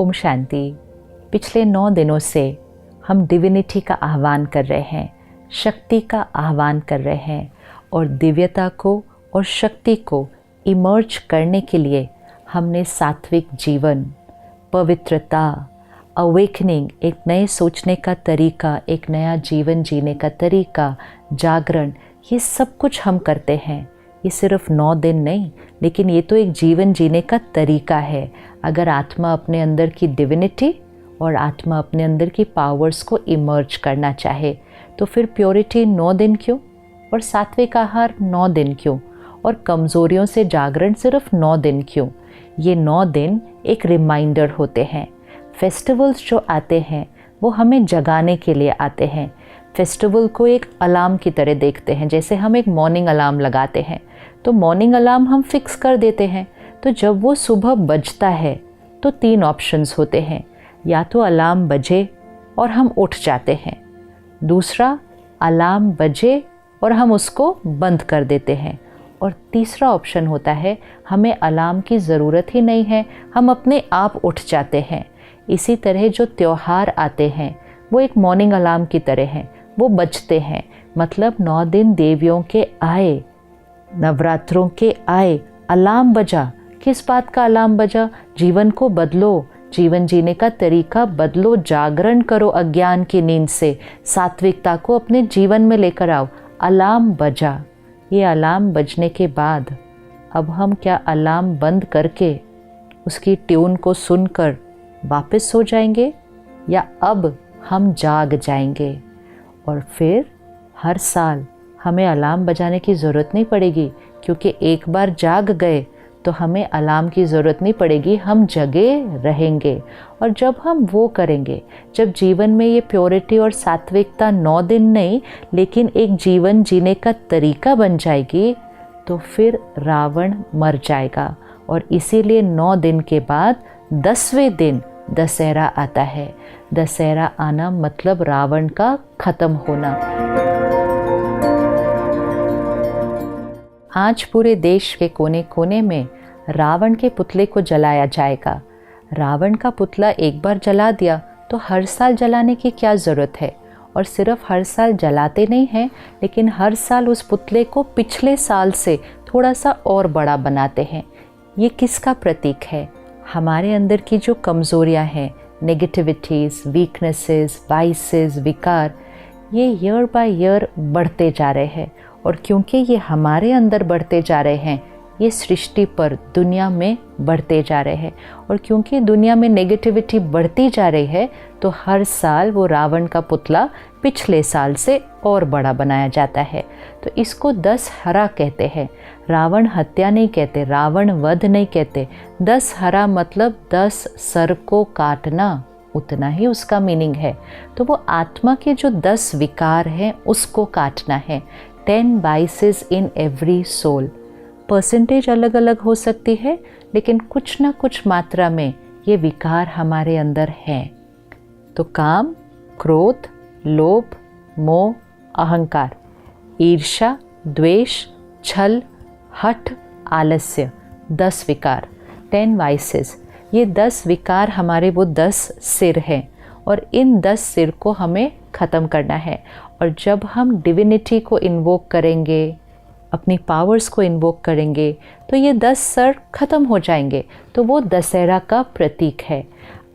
ओम शांति। पिछले 9 दिनों से हम डिविनिटी का आह्वान कर रहे हैं, शक्ति का आह्वान कर रहे हैं और दिव्यता को और शक्ति को इमर्ज करने के लिए हमने सात्विक जीवन, पवित्रता, अवेकनिंग, एक नए सोचने का तरीका, एक नया जीवन जीने का तरीका, जागरण, ये सब कुछ हम करते हैं। ये सिर्फ 9 दिन नहीं, लेकिन ये तो एक जीवन जीने का तरीका है। अगर आत्मा अपने अंदर की डिविनिटी और आत्मा अपने अंदर की पावर्स को इमर्ज करना चाहे तो फिर प्योरिटी 9 दिन क्यों, और सात्विक आहार 9 दिन क्यों, और कमज़ोरियों से जागरण सिर्फ 9 दिन क्यों। ये 9 दिन एक रिमाइंडर होते हैं। फेस्टिवल्स जो आते हैं वो हमें जगाने के लिए आते हैं। फेस्टिवल को एक अलार्म की तरह देखते हैं। जैसे हम एक मॉर्निंग अलार्म लगाते हैं तो मॉर्निंग अलार्म हम फिक्स कर देते हैं, तो जब वो सुबह बजता है तो 3 ऑप्शंस होते हैं। या तो अलार्म बजे और हम उठ जाते हैं, दूसरा अलार्म बजे और हम उसको बंद कर देते हैं, और तीसरा ऑप्शन होता है हमें अलार्म की ज़रूरत ही नहीं है, हम अपने आप उठ जाते हैं। इसी तरह जो त्यौहार आते हैं वो एक मॉर्निंग अलार्म की तरह हैं, वो बजते हैं। मतलब 9 दिन देवियों के आए, नवरात्रों के आए, अलार्म बजा। किस बात का अलार्म बजा? जीवन को बदलो, जीवन जीने का तरीका बदलो, जागरण करो अज्ञान की नींद से, सात्विकता को अपने जीवन में लेकर आओ। अलार्म बजा। ये अलार्म बजने के बाद अब हम क्या अलार्म बंद करके उसकी ट्यून को सुनकर वापस सो जाएंगे, या अब हम जाग जाएंगे? और फिर हर साल हमें अलार्म बजाने की ज़रूरत नहीं पड़ेगी, क्योंकि एक बार जाग गए तो हमें अलार्म की ज़रूरत नहीं पड़ेगी, हम जगे रहेंगे। और जब हम वो करेंगे, जब जीवन में ये प्योरिटी और सात्विकता 9 दिन नहीं लेकिन एक जीवन जीने का तरीका बन जाएगी, तो फिर रावण मर जाएगा। और इसीलिए 9 दिन के बाद 10वें दिन दशहरा आता है। दशहरा आना मतलब रावण का ख़त्म होना। आज पूरे देश के कोने कोने में रावण के पुतले को जलाया जाएगा। रावण का पुतला एक बार जला दिया तो हर साल जलाने की क्या ज़रूरत है? और सिर्फ हर साल जलाते नहीं हैं, लेकिन हर साल उस पुतले को पिछले साल से थोड़ा सा और बड़ा बनाते हैं। ये किसका प्रतीक है? हमारे अंदर की जो कमज़ोरियाँ हैं, नेगेटिविटीज़, वीकनेसेस, वाइसेस, विकार, ये ईयर बाय ईयर बढ़ते जा रहे हैं। और क्योंकि ये हमारे अंदर बढ़ते जा रहे हैं, ये सृष्टि पर, दुनिया में बढ़ते जा रहे हैं। और क्योंकि दुनिया में नेगेटिविटी बढ़ती जा रही है, तो हर साल वो रावण का पुतला पिछले साल से और बड़ा बनाया जाता है। तो इसको 10 हरा कहते हैं। रावण हत्या नहीं कहते, रावण वध नहीं कहते। 10 हरा मतलब 10 सर को काटना, उतना ही उसका मीनिंग है। तो वो आत्मा के जो 10 विकार हैं उसको काटना है। 10 vices in every soul। Percentage अलग अलग हो सकती है, लेकिन कुछ ना कुछ मात्रा में ये विकार हमारे अंदर हैं। तो काम, क्रोध, लोभ, मोह, अहंकार, ईर्ष्या, द्वेष, छल, हठ, आलस्य, 10 विकार, 10 vices। ये 10 विकार हमारे वो 10 सिर हैं, और इन 10 सिर को हमें ख़त्म करना है। और जब हम डिविनिटी को इन्वोक करेंगे, अपनी पावर्स को इन्वोक करेंगे, तो ये 10 सर ख़त्म हो जाएंगे। तो वो दशहरा का प्रतीक है।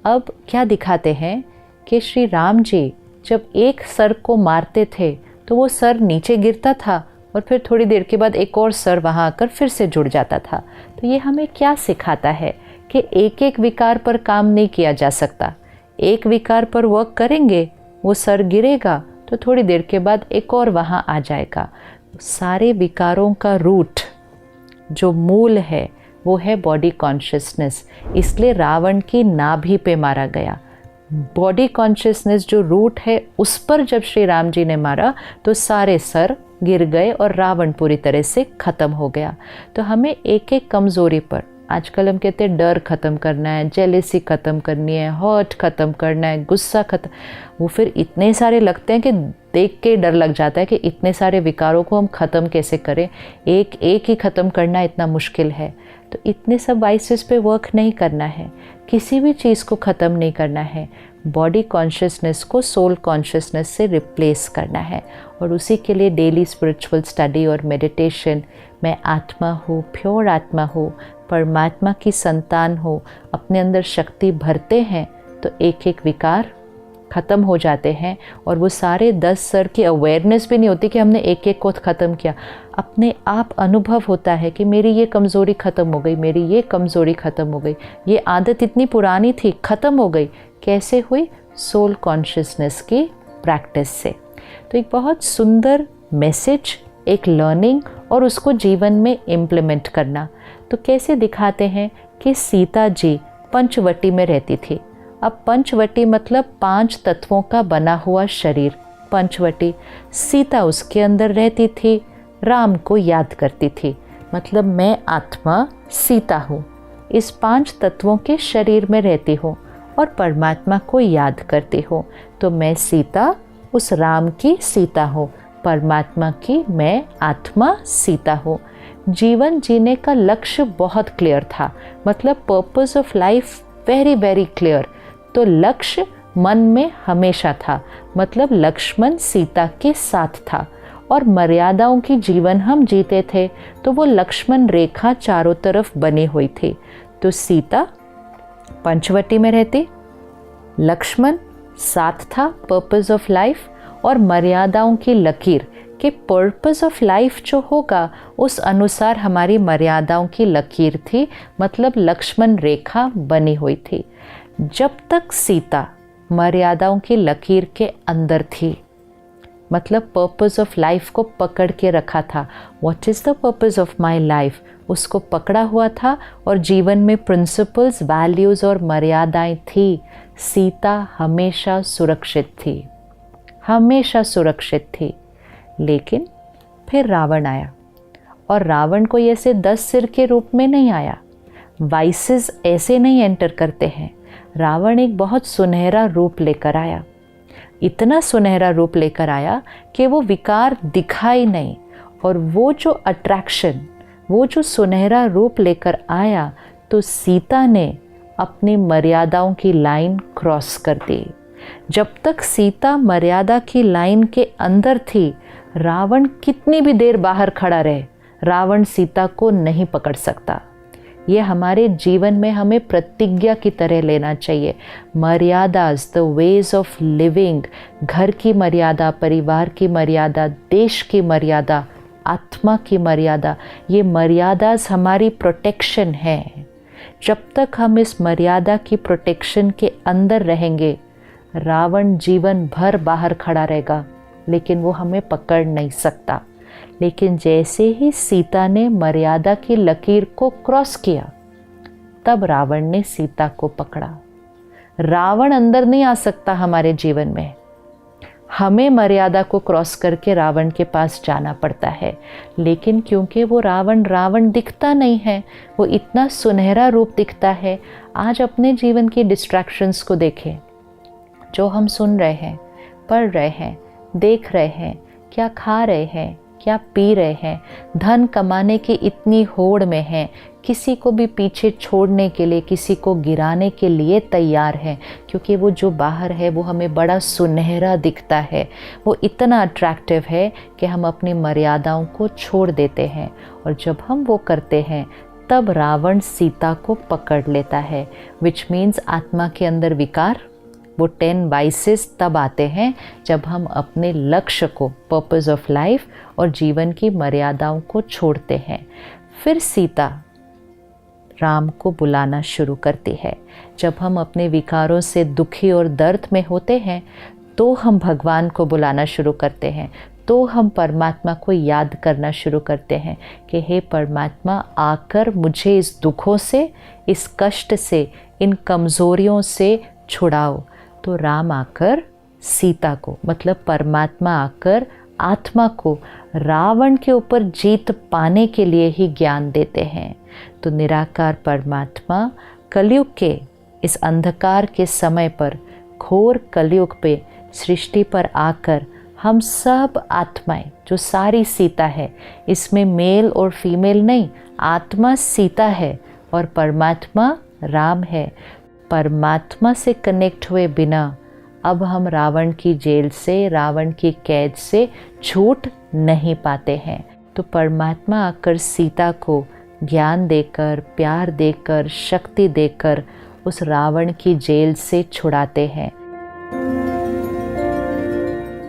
अब क्या दिखाते हैं कि श्री राम जी जब एक सर को मारते थे तो वो सर नीचे गिरता था, और फिर थोड़ी देर के बाद एक और सर वहाँ आकर फिर से जुड़ जाता था। तो ये हमें क्या सिखाता है कि एक एक विकार पर काम नहीं किया जा सकता। एक विकार पर वर्क करेंगे, वो सर गिरेगा तो थोड़ी देर के बाद एक और वहाँ आ जाएगा। सारे विकारों का रूट, जो मूल है, वो है बॉडी कॉन्शियसनेस। इसलिए रावण की नाभि पे मारा गया। बॉडी कॉन्शियसनेस जो रूट है, उस पर जब श्री राम जी ने मारा तो सारे सर गिर गए और रावण पूरी तरह से ख़त्म हो गया। तो हमें एक एक कमज़ोरी पर, आजकल हम कहते हैं डर ख़त्म करना है, जेलेसी ख़त्म करनी है, हर्ट ख़त्म करना है, गुस्सा ख़त्म, वो फिर इतने सारे लगते हैं कि देख के डर लग जाता है कि इतने सारे विकारों को हम ख़त्म कैसे करें। एक एक ही ख़त्म करना इतना मुश्किल है। तो इतने सब वाइसेस पे वर्क नहीं करना है, किसी भी चीज़ को ख़त्म नहीं करना है, बॉडी कॉन्शियसनेस को सोल कॉन्शियसनेस से रिप्लेस करना है। और उसी के लिए डेली स्पिरिचुअल स्टडी और मेडिटेशन, मैं आत्मा हूँ, प्योर आत्मा हूँ, परमात्मा की संतान हो, अपने अंदर शक्ति भरते हैं तो एक एक विकार ख़त्म हो जाते हैं। और वो सारे 10 स्तर की अवेयरनेस भी नहीं होती कि हमने एक एक को ख़त्म किया, अपने आप अनुभव होता है कि मेरी ये कमज़ोरी ख़त्म हो गई, मेरी ये कमज़ोरी ख़त्म हो गई, ये आदत इतनी पुरानी थी ख़त्म हो गई। कैसे हुई? सोल कॉन्शियसनेस की प्रैक्टिस से। तो एक बहुत सुंदर मैसेज, एक लर्निंग और उसको जीवन में इम्प्लीमेंट करना। तो कैसे दिखाते हैं कि सीता जी पंचवटी में रहती थी। अब पंचवटी मतलब 5 तत्वों का बना हुआ शरीर, पंचवटी। सीता उसके अंदर रहती थी, राम को याद करती थी, मतलब मैं आत्मा सीता हूँ, इस 5 तत्वों के शरीर में रहती हूँ और परमात्मा को याद करती हूँ। तो मैं सीता उस राम की सीता हूँ, परमात्मा की मैं आत्मा सीता हूँ। जीवन जीने का लक्ष्य बहुत क्लियर था, मतलब purpose of life very very clear. तो लक्ष्य मन में हमेशा था, मतलब लक्ष्मण सीता के साथ था और मर्यादाओं की जीवन हम जीते थे, तो वो लक्ष्मण रेखा चारों तरफ बनी हुई थी। तो सीता पंचवटी में रहती, लक्ष्मण साथ था, पर्पस ऑफ लाइफ, और मर्यादाओं की लकीर कि पर्पस ऑफ लाइफ जो होगा उस अनुसार हमारी मर्यादाओं की लकीर थी, मतलब लक्ष्मण रेखा बनी हुई थी। जब तक सीता मर्यादाओं की लकीर के अंदर थी, मतलब पर्पस ऑफ लाइफ को पकड़ के रखा था, what is the purpose of my life, उसको पकड़ा हुआ था और जीवन में प्रिंसिपल्स, वैल्यूज़ और मर्यादाएं थी, सीता हमेशा सुरक्षित थी, हमेशा सुरक्षित थी। लेकिन फिर रावण आया, और रावण कोई ऐसे 10 सिर के रूप में नहीं आया, वाइसेस ऐसे नहीं एंटर करते हैं। रावण एक बहुत सुनहरा रूप लेकर आया, इतना सुनहरा रूप लेकर आया कि वो विकार दिखाई नहीं, और वो जो अट्रैक्शन, वो जो सुनहरा रूप लेकर आया, तो सीता ने अपनी मर्यादाओं की लाइन क्रॉस कर दी। जब तक सीता मर्यादा की लाइन के अंदर थी, रावण कितनी भी देर बाहर खड़ा रहे, रावण सीता को नहीं पकड़ सकता। ये हमारे जीवन में हमें प्रतिज्ञा की तरह लेना चाहिए। मर्यादाज, द वेज ऑफ लिविंग, घर की मर्यादा, परिवार की मर्यादा, देश की मर्यादा, आत्मा की मर्यादा, ये मर्यादाज हमारी प्रोटेक्शन है। जब तक हम इस मर्यादा की प्रोटेक्शन के अंदर रहेंगे, रावण जीवन भर बाहर खड़ा रहेगा, लेकिन वो हमें पकड़ नहीं सकता। लेकिन जैसे ही सीता ने मर्यादा की लकीर को क्रॉस किया, तब रावण ने सीता को पकड़ा। रावण अंदर नहीं आ सकता हमारे जीवन में, हमें मर्यादा को क्रॉस करके रावण के पास जाना पड़ता है। लेकिन क्योंकि वो रावण दिखता नहीं है, वो इतना सुनहरा रूप दिखता है। आज अपने जीवन की डिस्ट्रैक्शंस को देखें, जो हम सुन रहे हैं, पढ़ रहे हैं, देख रहे हैं, क्या खा रहे हैं, क्या पी रहे हैं, धन कमाने की इतनी होड़ में हैं, किसी को भी पीछे छोड़ने के लिए, किसी को गिराने के लिए तैयार हैं, क्योंकि वो जो बाहर है वो हमें बड़ा सुनहरा दिखता है, वो इतना अट्रैक्टिव है कि हम अपनी मर्यादाओं को छोड़ देते हैं। और जब हम वो करते हैं, तब रावण सीता को पकड़ लेता है, विच मीन्स आत्मा के अंदर विकार, वो 10 वाइसेस तब आते हैं जब हम अपने लक्ष्य को, पर्पस ऑफ लाइफ और जीवन की मर्यादाओं को छोड़ते हैं। फिर सीता राम को बुलाना शुरू करती है। जब हम अपने विकारों से दुखी और दर्द में होते हैं, तो हम भगवान को बुलाना शुरू करते हैं, तो हम परमात्मा को याद करना शुरू करते हैं कि हे परमात्मा, आकर मुझे इस दुखों से, इस कष्ट से, इन कमज़ोरियों से छुड़ाओ। तो राम आकर सीता को, मतलब परमात्मा आकर आत्मा को रावण के ऊपर जीत पाने के लिए ही ज्ञान देते हैं। तो निराकार परमात्मा कलयुग के इस अंधकार के समय पर, घोर कलयुग पे सृष्टि पर आकर हम सब आत्माएं, जो सारी सीता है, इसमें मेल और फीमेल नहीं, आत्मा सीता है और परमात्मा राम है। परमात्मा से कनेक्ट हुए बिना अब हम रावण की जेल से, रावण की कैद से छूट नहीं पाते हैं। तो परमात्मा आकर सीता को ज्ञान देकर, प्यार देकर, शक्ति देकर उस रावण की जेल से छुड़ाते हैं।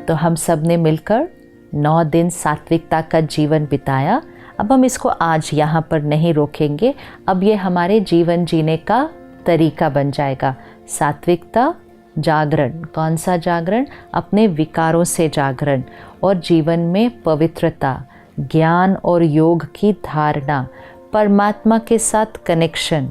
तो हम सब ने मिलकर 9 दिन सात्विकता का जीवन बिताया। अब हम इसको आज यहाँ पर नहीं रोकेंगे, अब ये हमारे जीवन जीने का तरीका बन जाएगा। सात्विकता, जागरण। कौन सा जागरण? अपने विकारों से जागरण, और जीवन में पवित्रता, ज्ञान और योग की धारणा, परमात्मा के साथ कनेक्शन,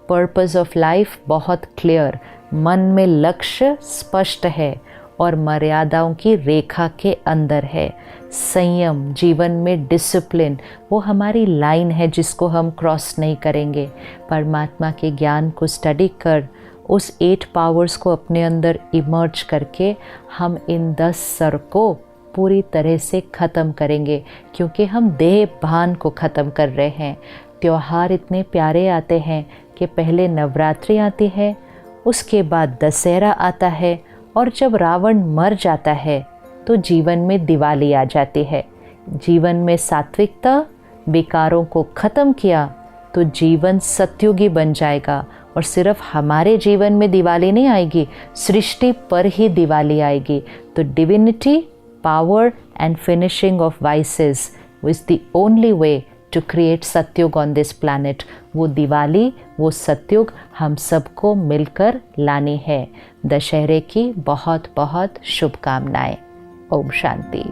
पर्पस ऑफ लाइफ बहुत क्लियर, मन में लक्ष्य स्पष्ट है और मर्यादाओं की रेखा के अंदर है। संयम, जीवन में डिसिप्लिन, वो हमारी लाइन है जिसको हम क्रॉस नहीं करेंगे। परमात्मा के ज्ञान को स्टडी कर उस 8 पावर्स को अपने अंदर इमर्ज करके हम इन 10 सर को पूरी तरह से ख़त्म करेंगे, क्योंकि हम देह भान को ख़त्म कर रहे हैं। त्योहार इतने प्यारे आते हैं कि पहले नवरात्रि आती है, उसके बाद दशहरा आता है, और जब रावण मर जाता है तो जीवन में दिवाली आ जाती है। जीवन में सात्विकता, विकारों को ख़त्म किया तो जीवन सत्युगी बन जाएगा। और सिर्फ हमारे जीवन में दिवाली नहीं आएगी, सृष्टि पर ही दिवाली आएगी। तो divinity, power and finishing of vices is the only way to create Satyug on this planet. वो दिवाली, वो सत्युग हम सबको मिलकर लानी है। दशहरे की बहुत बहुत शुभकामनाएं। ओम शांति।